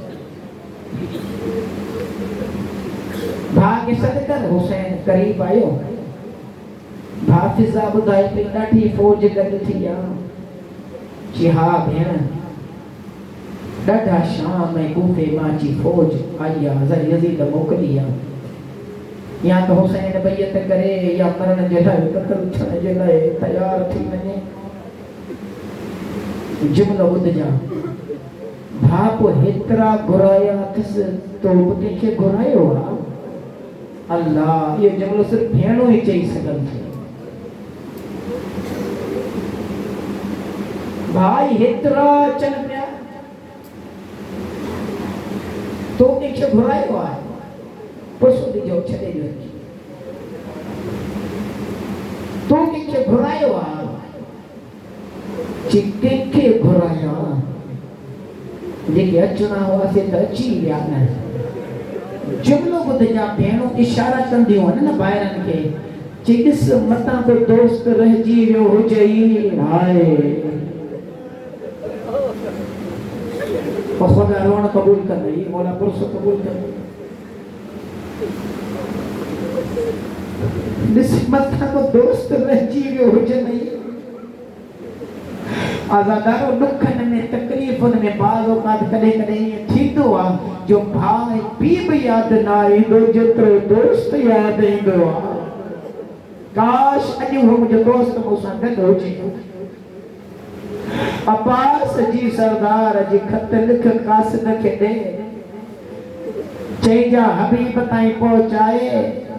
भाउ खे सॾ कर, हुसैन क़रीब आयो। भाउ फिज़ा ॿुधाए पई ॾाढी फौज गॾु थी आहे। चई हा भेण, ॾाढा शाम ऐं कूफे मां जी फौज आई आहे, हज़रत यज़ीद मोकिली आहे, या त हुसैन बैयत करे या मरण जे लाइ क़त्ल थियण जे लाइ तयार थी वञे। जुमिलो ॿुधजा, भाउ पोइ हेतिरा घुराया अथसि तो कंहिंखे घुरायो आहे? अल्लाह, इहो जुमिलो सिर्फ़ु भेणूं ई चई सघनि थियूं। भाई हेतिरा अचनि पिया तो कंहिंखे घुरायो आहे? पुरसो ॾिजो, छॾे ॾियो। तो कंहिंखे घुरायो आहे? कंहिंखे घुराया? जेके अचणा हुआसीं त अची विया न। जुमिलो ॿुधजा, भेणूं इशारा कंदियूं आहिनि न ॿाहिरनि खे, चई ॾिस मतां को दोस्त रहिजी वियो हुजे ई हाय। खुदा रोण कबूल कर, मौला पुरसो कबूल कर। ॾिस मतां को दोस्त रहिजी वियो हुजे नहीं। आज़ादारो ॾुखनि में तकलीफ़ुनि में बाज़ औक़ात कॾहिं कॾहिं ईअं थींदो आहे जो भाउ ऐं पीउ बि यादि न ईंदो जेतिरो दोस्त यादि ईंदो आहे। काश अॼु उहो मुंहिंजो दोस्त मूंसां गॾु हुजे। अब्बास जी सरदार जी खत लिख कासिद खे ॾे, चेजा हबीब ताई पहुंचाए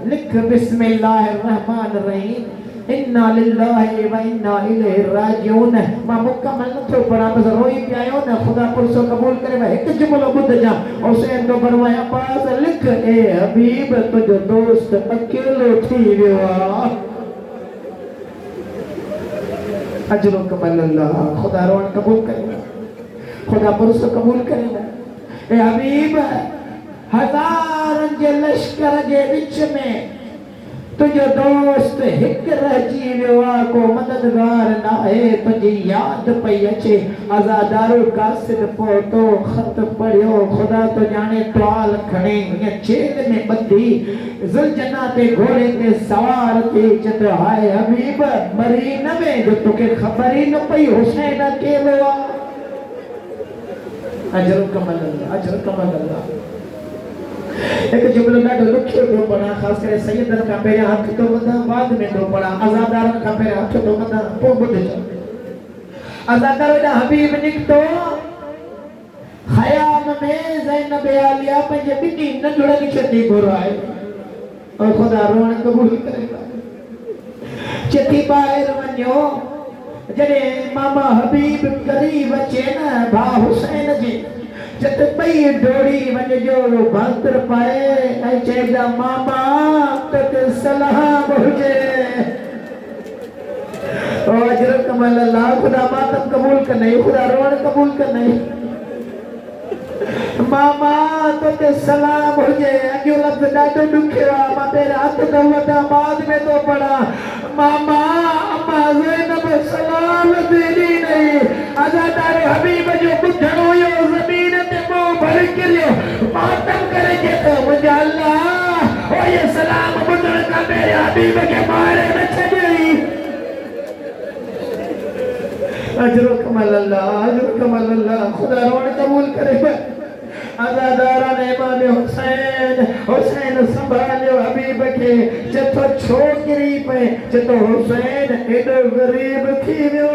लिख बिस्मिल्लाहिर्रहमानिर्रहीम इन्ना लिल्लाहि व इन्ना इलैहि राजिऊन। मां मुकम्मल नथो पढ़ा बस रोई पियायो न खुदा पुरसो कबूल करे वा एक जुमलो बुध जा हुसैन तो फरमाया पास लिख ए हबीब तुझो दोस्त अकेलो थी वियो आ। अजरो कमल अल्लाह खुदा रोण कबूल करे खुदा पुरसो कबूल करे। ए हबीब हजारन जे लश्कर जे विच में तुझो दोस्त हिक रहिजी वियो आहे को मददगार न आहे तुंहिंजी यादि पई अचे अज़ादारो कासिद पहुतो ख़त पढ़ियो खुदा तो ॼाणे टुआल खणे हीअं जेल में ॿधी ज़ुलजना ते घोड़े ते सवार थी चवंदो हाय हबीब मरी न वे जो तोखे ख़बर ई न पई हुसैन अकेलो आहे। अजर कमल अल्लाह एक जुमलो ॾाढो ॾुखियो थो पढ़ा ख़ासि करे सैयदनि खां पहिरियां हथ थो वधां बाद में थो पढ़ा अज़ादारनि खां पहिरियां हथ थो वधां पोइ ॿुधिजो। अज़ादार ॾांहुं हबीब निकितो ख़याम में ज़ैनब आलिया पंहिंजे ॿिन्ही नंढड़नि खे थी घुराए और ख़ुदा रोअण क़बूल करे चथी ॿाहिरि वञो जॾहिं मामा हबीब करीब अचे न भाउ हुसैन जे जत पई डोड़ी वञिजो भांतर पाए ऐं चइजा मामा तोखे सलाम हुजे। ओ अजर कमल अल्लाह खुदा मातम कबूल करने खुदा रोण कबूल करने मामा तोखे सलाम हुजे। अॻियो लफ़्ज़ ॾाढो ॾुखियो आहे मां पहिरियों हथ थो वठां बाद में थो पढ़ा मामा अम्मा ज़ैनब सलाम देनी नहीं अज़ादार हबीब जो ॿुधणो हुयो ज़मीन ते मुंहुं भर किरियो मातम करे जेतो मुंहिंजा अल्लाह ओ ये सलाम ॿुधण खां पहिरियों हबीब खे मारे न छॾियई। अजरो कमल अल्लाह खुदा रोण कबूल करे। अज़ादारा ने इमाम हुसैन संभालियो हबीब खे चथो छो किरी पे चथो हुसैन एॾो ग़रीब थी वियो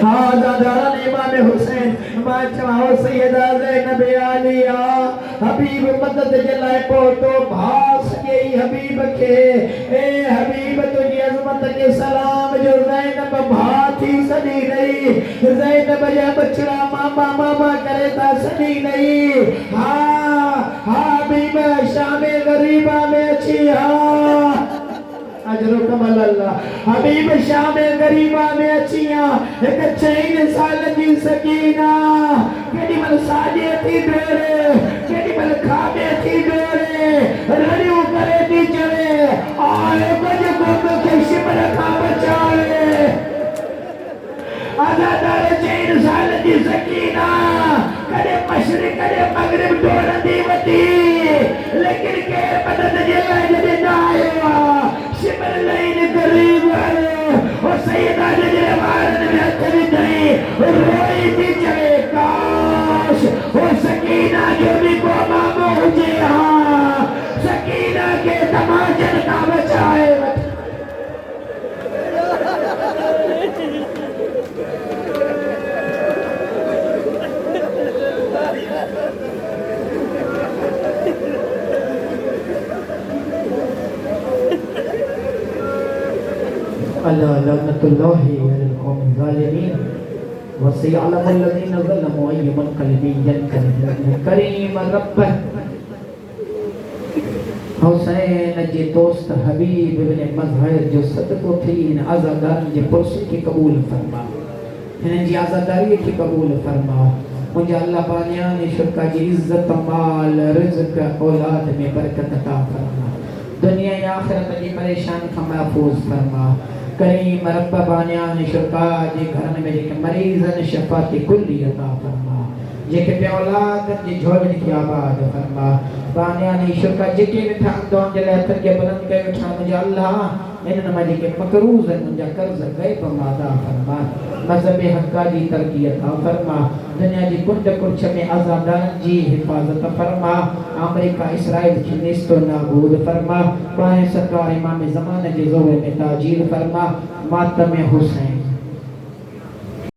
हाँ अज़ादारा ने इमाम हुसैन मां चवां सैयदा ज़ैनब आलिया हबीब मदद जे लाइ पहुतो भाउ सॼे हबीब खे ए हबीब तुंहिंजी अज़मत खे सलाम जो ज़ैनब भाउ थी सॼी रही ज़ैनब जा बचड़ा मामा मामा करे था सॼी रही हाँ हबीब शामे ग़रीबा में अची हाँ अजरो कमल अल्लाह हबीब शामे ग़रीबा में अची एक 4 साल की सकीना केडी मल साजे थी डोरे केडी मल खाबे थी डोरे रड़ियों करे थी चले आए बज गोब के शिमर खा बचाए अज़ादार 4 साल की सकीना कदे मशरिक कदे मगरिब डोरंदी वती लेकिन के मदद जे लाइ जदे न आयो शिमर लाइन करीब आयो और सैयदा जे वारन में हथ विधई रोई थी चले काश वो सकीना जो भी को मामो हुजे हाँ सकीना के तमाचन का बचाए अल्लाह लअनतुल्लाहि अलल कौमिल ज़ालिमीन व सयअलमुल लज़ीना ज़लमू अय्युल क़ल्बिन यनक़लिबून करीम रब्ब। हुसैन जे दोस्त हबीब इब्न मज़हर जो सदको थी इन आज़ादारनि जे पुरसे खे क़बूल फरमा हिननि जी आज़ादारी खे क़बूल फरमा मुंहिंजा अल्लाह बानियान शुक्र जी इज़्ज़त माल रिज़्क़ औलाद में बरकत अता फरमा दुनिया या आखिरत जी परेशान खां महफूज़ फरमा करीम रब बानियान शुक्र जे घरनि में जेके मरीज़नि शफ़ात कुल्ली अता फरमा जेके पे औलाद जी झोलनि खे आबाद फरमा बानियान शुक्र जेके वेठा अंदोन जे लाइ हथनि खे बुलंद कयो वेठा मुंहिंजा अल्लाह इन्हनि मां जेके मक़रूज़ आहिनि मुंहिंजा कर्ज़ ग़ैब मां अदा फरमा मज़हब हक़ा जी तरक़ी अता फरमा दुनिया जी कुंड कुर्छ में आज़ादारनि जी हिफ़ाज़त फरमा अमेरिका इसराइल खे नेस्तो नाबूद फरमा बाहे सरकार इमाम ज़माने जे ज़ोर में ताजील फरमा मातम हुसैन